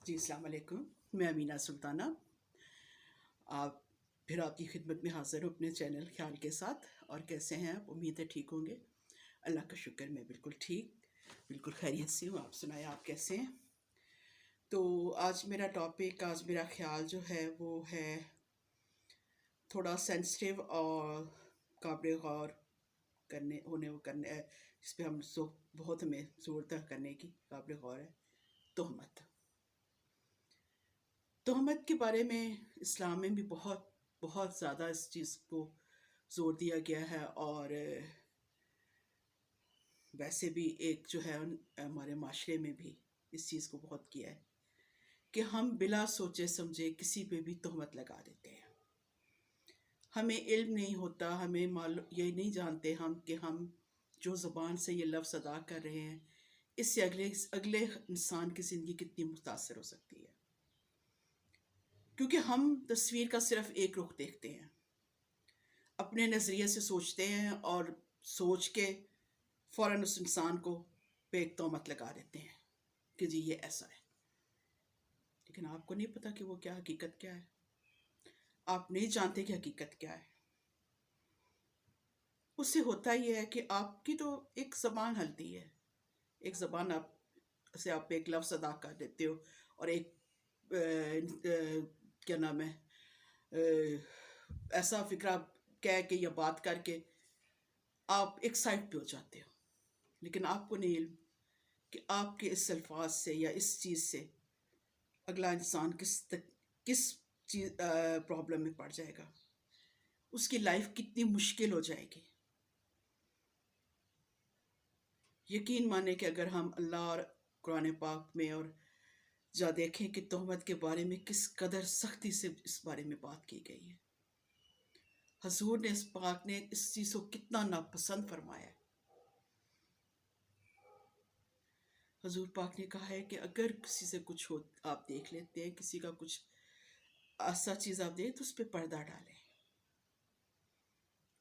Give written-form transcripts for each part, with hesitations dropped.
जी, अस्सलाम वालेकुम। मैं अमीना सुल्ताना। आप फिर आपकी खिदमत में हाज़िर हूँ अपने चैनल ख़्याल के साथ। और कैसे हैं आप? उम्मीद है ठीक होंगे। अल्लाह का शुक्र, मैं बिल्कुल ठीक, बिल्कुल खैरियत से हूँ। आप सुनाएँ, आप कैसे हैं? तो आज मेरा ख़्याल जो है वो है थोड़ा सेंसिटिव और काबिल गौर जिस पे हम बहुत हमें ज़रूरत करने की काबिल गौर है। तोहमत। तोहमत के बारे में इस्लाम में भी बहुत बहुत ज़्यादा इस चीज़ को ज़ोर दिया गया है। और वैसे भी एक जो है हमारे माशरे में भी इस चीज़ को बहुत किया है कि हम बिला सोचे समझे किसी पे भी तोहमत लगा देते हैं। हमें इल्म नहीं होता, हमें ये नहीं जानते हम कि हम जो ज़ुबान से ये लफ्ज़ अदा कर रहे हैं, इससे अगले अगले इंसान की ज़िंदगी कितनी मुतासर हो सकती है। क्योंकि हम तस्वीर का सिर्फ एक रुख देखते हैं, अपने नज़रिए से सोचते हैं और सोच के फ़ौरन उस इंसान को पे एक तोहमत लगा देते हैं कि जी ये ऐसा है। लेकिन आपको नहीं पता कि वो क्या हकीकत क्या है। आप नहीं जानते कि हकीकत क्या है। उससे होता ये है कि आपकी तो एक ज़बान हलती है, एक ज़बान आप एक लफ्ज़ अदा कर देते हो और एक क्या नाम है, ऐसा फ़िक्रा कह के या बात करके आप एक साइड पे हो जाते हो। लेकिन आपको नहीं इल्म कि आपके इस अल्फाज से या इस चीज़ से अगला इंसान किस चीज़ प्रॉब्लम में पड़ जाएगा, उसकी लाइफ कितनी मुश्किल हो जाएगी। यकीन माने कि अगर हम अल्लाह और कुरान पाक में और जा देखें कि तोहमत के बारे में किस कदर सख्ती से इस बारे में बात की गई है। हजूर ने, इस पाक ने इस चीज़ को कितना नापसंद फरमाया है। हजूर पाक ने कहा है कि अगर किसी से कुछ हो, आप देख लेते हैं किसी का कुछ ऐसा चीज़ आप दें तो उस पर पर्दा डालें,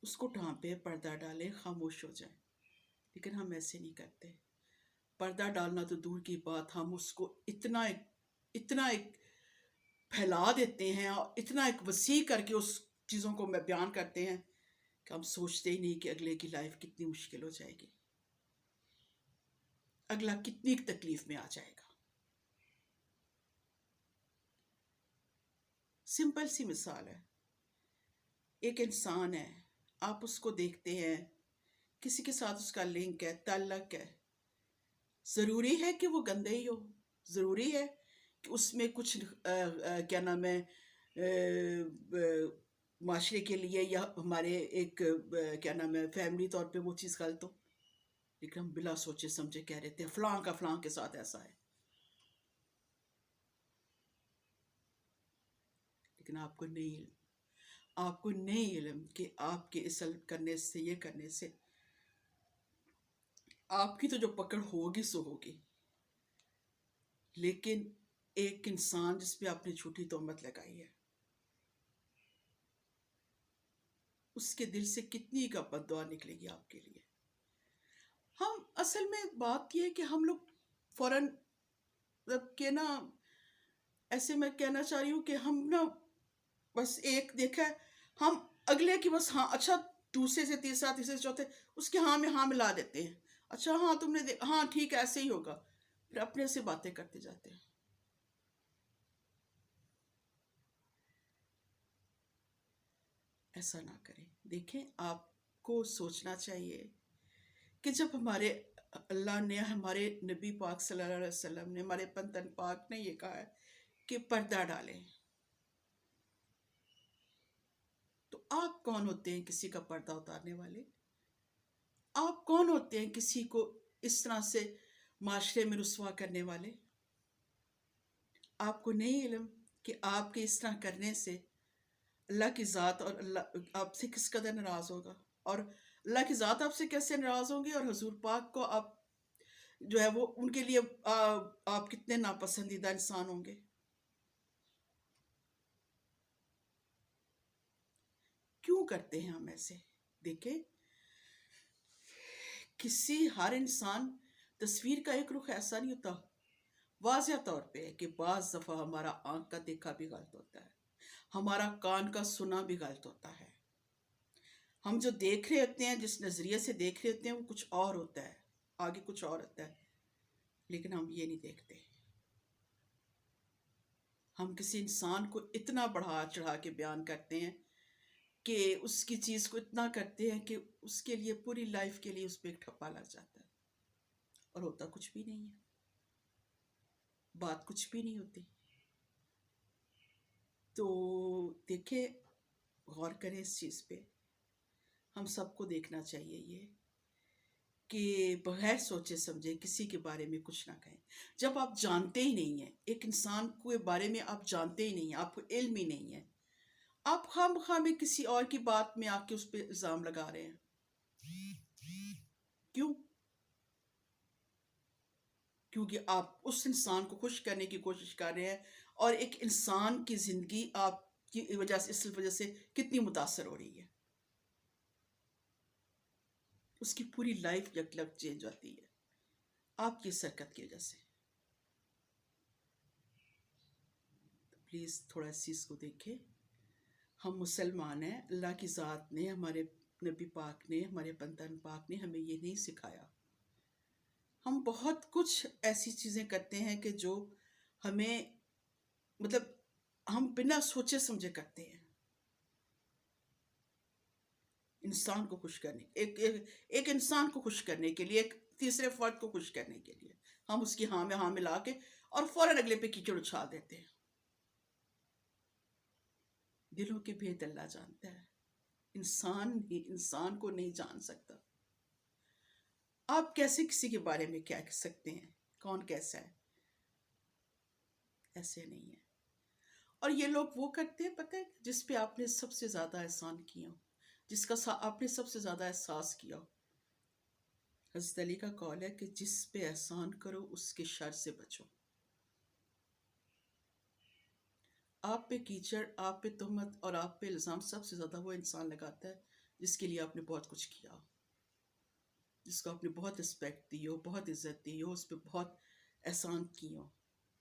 उसको ढांपे, पर्दा डालें, खामोश हो जाए। लेकिन हम ऐसे नहीं करते। पर्दा डालना तो दूर की बात, हम उसको इतना एक फैला देते हैं और इतना एक वसी करके उस चीज़ों को बयान करते हैं कि हम सोचते ही नहीं कि अगले की लाइफ कितनी मुश्किल हो जाएगी, अगला कितनी तकलीफ में आ जाएगा। सिंपल सी मिसाल है, एक इंसान है, आप उसको देखते हैं, किसी के साथ उसका लिंक है, ताल्लुक है। ज़रूरी है कि वो गंदे ही हो? ज़रूरी है कि उसमें कुछ क्या नाम है, माशरे के लिए या हमारे एक क्या नाम है, फैमिली तौर पे वो चीज़ गलत हो? लेकिन हम बिला सोचे समझे कह देते हैं फ़लाँ का फ़लाँ के साथ ऐसा है। लेकिन आपको नहीं इल्म कि आपके इस करने से, ये करने से आपकी तो जो पकड़ होगी सो होगी। लेकिन एक इंसान जिस पे आपने झूठी तोहमत लगाई है, उसके दिल से कितनी का बद्दुआ निकलेगी आपके लिए। हम असल में बात ये है कि हम लोग फौरन मतलब के ना, ऐसे मैं कहना चाह रही हूँ कि हम ना बस एक देखा है, हम अगले की बस हाँ अच्छा, दूसरे से तीसरा, तीसरे से चौथे उसके हाँ में हाँ मिला देते हैं। अच्छा हाँ तुमने हाँ ठीक है ऐसे ही होगा, फिर अपने से बातें करते जाते हैं। ऐसा ना करें। देखें, आपको सोचना चाहिए कि जब हमारे अल्लाह ने, हमारे नबी पाक सल्लल्लाहु अलैहि वसल्लम ने, हमारे पंतन पाक ने ये कहा है कि पर्दा डालें, तो आप कौन होते हैं किसी का पर्दा उतारने वाले? आप कौन होते हैं किसी को इस तरह से माशरे में रुसवा करने वाले? आपको नहीं इल्म कि आपके इस तरह करने से अल्लाह की ज़ात और अल्लाह आपसे किस कदर नाराज़ होगा, और अल्लाह की ज़ात आपसे कैसे नाराज़ होंगी, और हजूर पाक को आप जो है वो उनके लिए आप कितने नापसंदीदा इंसान होंगे। क्यों करते हैं हम ऐसे? देखें, हर इंसान, तस्वीर का एक रुख ऐसा नहीं होता। वाज़ह तौर पे है कि बाज़ दफ़ा हमारा आँख का देखा भी गलत होता है, हमारा कान का सुना भी गलत होता है। हम जो देख रहे होते हैं, जिस नज़रिए से देख रहे होते हैं, वो कुछ और होता है, आगे कुछ और होता है, लेकिन हम ये नहीं देखते। हम किसी इंसान को इतना बढ़ा चढ़ा के बयान करते हैं कि उसकी चीज़ को इतना करते हैं कि उसके लिए पूरी लाइफ के लिए उस पर एक ठप्पा लग जाता है, और होता कुछ भी नहीं है, बात कुछ भी नहीं होती। तो देखिए, गौर करें इस चीज़ पे। हम सबको देखना चाहिए ये कि बगैर सोचे समझे किसी के बारे में कुछ ना कहें। जब आप जानते ही नहीं हैं, एक इंसान के बारे में आप जानते ही नहीं हैं, आपको इल्म ही नहीं है, आप खामखा में किसी और की बात में आके उस पर इल्ज़ाम लगा रहे हैं। क्यों? क्योंकि आप उस इंसान को खुश करने की कोशिश कर रहे हैं, और एक इंसान की ज़िंदगी आपकी वजह से, इस वजह से कितनी मुतासर हो रही है, उसकी पूरी लाइफ यकलक चेंज होती है आपकी इस हरकत की वजह से। तो प्लीज़ थोड़ा इस चीज़ को देखें। हम मुसलमान हैं, अल्लाह की ज़ात ने, हमारे नबी पाक ने, हमारे पंतन पाक ने हमें ये नहीं सिखाया। हम बहुत कुछ ऐसी चीज़ें करते हैं कि जो हमें, मतलब, हम बिना सोचे समझे करते हैं, इंसान को खुश करने, एक इंसान को खुश करने के लिए, एक तीसरे फर्द को खुश करने के लिए हम उसकी हाँ में हाँ मिला के और फौरन अगले पे कीचड़ उछाल देते हैं। दिलों के भेद अल्लाह जानता है, इंसान ही इंसान को नहीं जान सकता। आप कैसे किसी के बारे में क्या कह सकते हैं, कौन कैसा है? ऐसे नहीं है। और ये लोग वो करते हैं, पता है, जिस पे आपने सबसे ज़्यादा एहसान किया हो, आपने सबसे ज़्यादा एहसास किया हो। हज़रत अली का कौल है कि जिस पे एहसान करो उसके शर से बचो। आप पे कीचड़, आप पे तहमत और आप पे इल्ज़ाम सबसे ज़्यादा वो इंसान लगाता है जिसके लिए आपने बहुत कुछ किया हो, जिसको आपने बहुत रिस्पेक्ट दी हो, बहुत इज्जत दी हो, उस पर बहुत एहसान किए हो,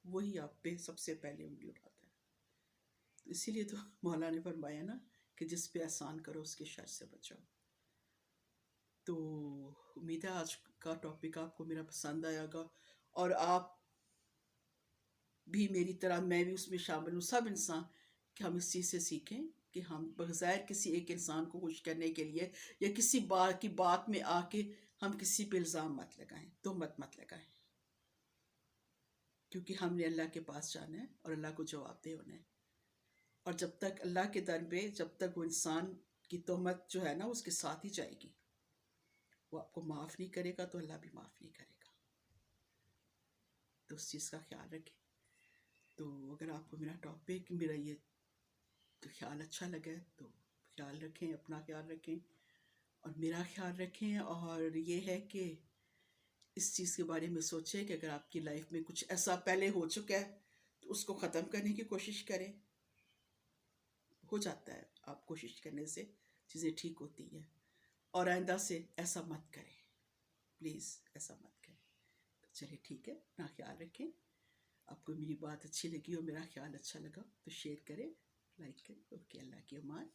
वही आप पे सबसे पहले उंगली उठाता है। तो इसीलिए तो मौला ने फरमाया ना कि जिस पे एहसान करो उसके शर से बचो। तो उम्मीद है आज का टॉपिक आपको मेरा पसंद आएगा, और आप भी मेरी तरह, मैं भी उसमें शामिल हूँ, सब इंसान, कि हम इस चीज़ से सीखें कि हम बगैर किसी एक इंसान को खुश करने के लिए या किसी बात की बात में आके हम किसी पे इल्ज़ाम मत लगाएं, तहमत मत लगाएं, क्योंकि हमने अल्लाह के पास जाना है और अल्लाह को जवाबदेह होना है। और जब तक अल्लाह के दर पे, जब तक वो इंसान की तहमत जो है ना उसके साथ ही जाएगी, वो आपको माफ़ नहीं करेगा तो अल्लाह भी माफ़ नहीं करेगा। तो उस चीज़ का ख्याल रखें। तो अगर आपको मेरा टॉपिक, मेरा ये तो ख्याल अच्छा लगा है, तो ख्याल रखें, अपना ख्याल रखें और मेरा ख्याल रखें। और ये है कि इस चीज़ के बारे में सोचें कि अगर आपकी लाइफ में कुछ ऐसा पहले हो चुका है तो उसको ख़त्म करने की कोशिश करें। हो जाता है, आप कोशिश करने से चीज़ें ठीक होती हैं, और आइंदा से ऐसा मत करें, प्लीज़ ऐसा मत करें। तो चलिए ठीक है, अपना ख्याल रखें। आपको मेरी बात अच्छी लगी और मेरा ख्याल अच्छा लगा तो शेयर करें, लाइक करें। ओके, अल्लाह की अमान।